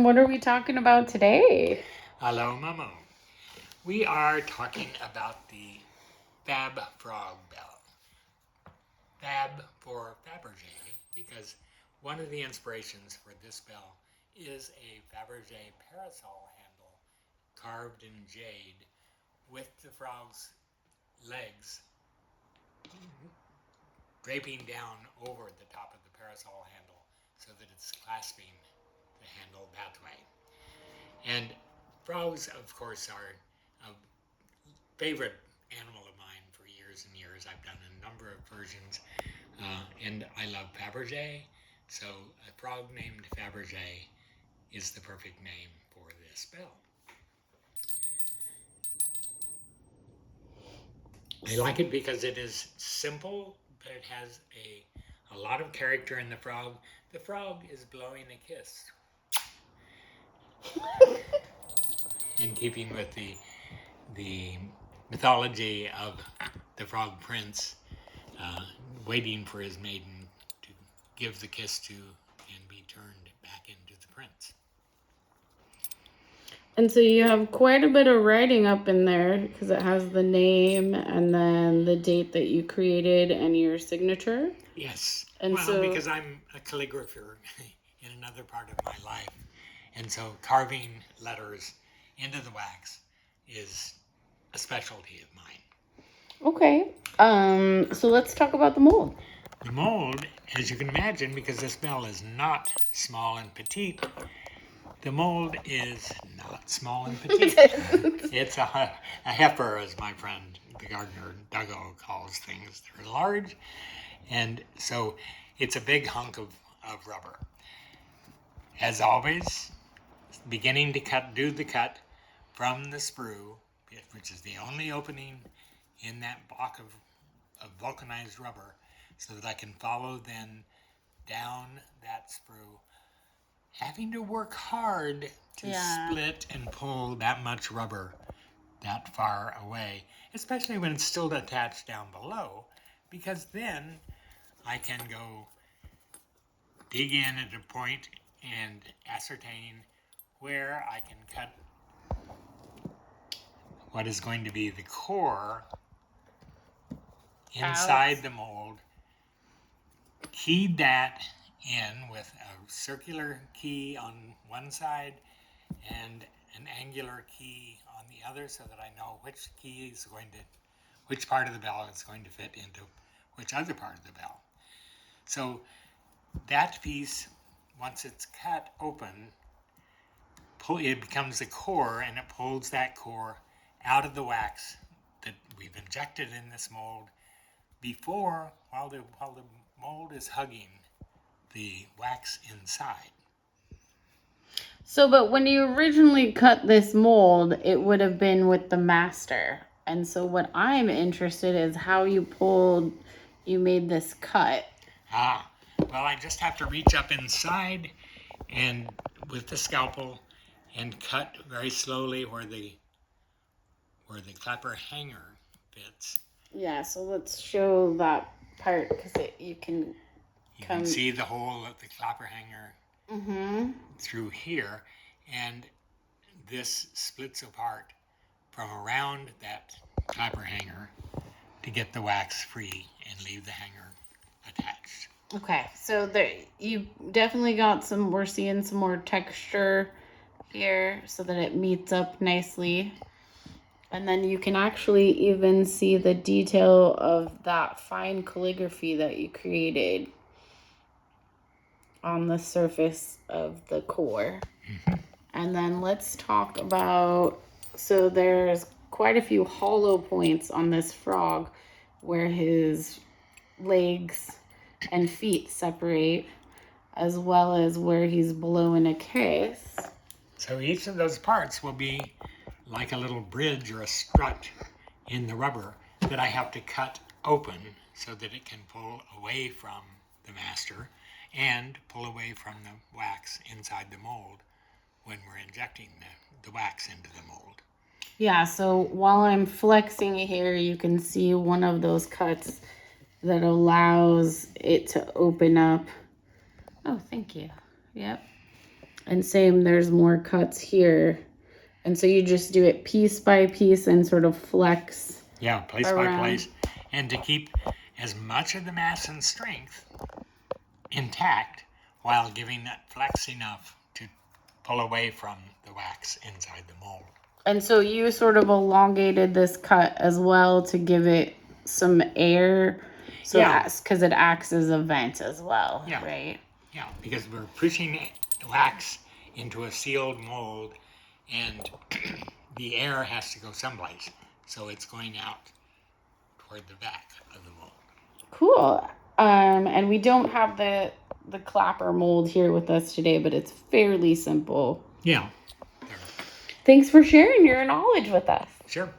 What are we talking about today? Hello, Momo. We are talking about the FAB Frog Bell. FAB for Fabergé, because one of the inspirations for this bell is a Fabergé parasol handle carved in jade with the frog's legs draping down over the top of the parasol handle so that it's clasping the handle that way. And frogs, of course, are a favorite animal of mine for years and years. I've done a number of versions, and I love Fabergé. So a frog named Fabergé is the perfect name for this bell. I like it because it is simple, but it has a lot of character in the frog. The frog is blowing a kiss. In keeping with the mythology of the frog prince, waiting for his maiden to give the kiss to and be turned back into the prince. And so you have quite a bit of writing up in there because it has the name and then the date that you created and your signature. Yes. And because I'm a calligrapher in another part of my life, and so carving letters into the wax is a specialty of mine. Okay. So let's talk about the mold. The mold, as you can imagine, because this bell is not small and petite, the mold is not small and petite. It's a heifer, as my friend, the gardener, Dougal, calls things. They're large, and so it's a big hunk of rubber. As always, beginning to do the cut from the sprue, which is the only opening in that block of vulcanized rubber, so that I can follow then down that sprue, having to work hard to split and pull that much rubber that far away, especially when it's still attached down below, because then I can go dig in at a point and ascertain where I can cut what is going to be the core inside the mold, keyed that in with a circular key on one side and an angular key on the other, so that I know which key is which part of the bell is going to fit into which other part of the bell. So that piece, once it's cut open, it becomes the core, and it pulls that core out of the wax that we've injected in this mold while the mold is hugging the wax inside. So, but when you originally cut this mold, it would have been with the master. And so what I'm interested in is how you made this cut. Well, I just have to reach up inside and with the scalpel and cut very slowly where the clapper hanger fits. Yeah, so let's show that part because you can see the hole of the clapper hanger through here, and this splits apart from around that clapper hanger to get the wax free and leave the hanger attached. Okay, so there you definitely got we're seeing some more texture here so that it meets up nicely. And then you can actually even see the detail of that fine calligraphy that you created on the surface of the core. And then let's talk about, so there's quite a few hollow points on this frog where his legs and feet separate, as well as where he's blowing a kiss. So each of those parts will be like a little bridge or a strut in the rubber that I have to cut open so that it can pull away from the master and pull away from the wax inside the mold when we're injecting the wax into the mold. Yeah, so while I'm flexing here, you can see one of those cuts that allows it to open up. Oh, thank you. Yep. And same, there's more cuts here. And so you just do it piece by piece and sort of flex. Yeah, place around. by place. And to keep as much of the mass and strength intact while giving that flex enough to pull away from the wax inside the mold. And so you sort of elongated this cut as well to give it some air. So because it acts as a vent as well, right? Yeah, because we're pushing wax into a sealed mold, and the air has to go someplace. So it's going out toward the back of the mold. Cool. And we don't have the clapper mold here with us today, but it's fairly simple. Yeah. Thanks for sharing your knowledge with us. Sure.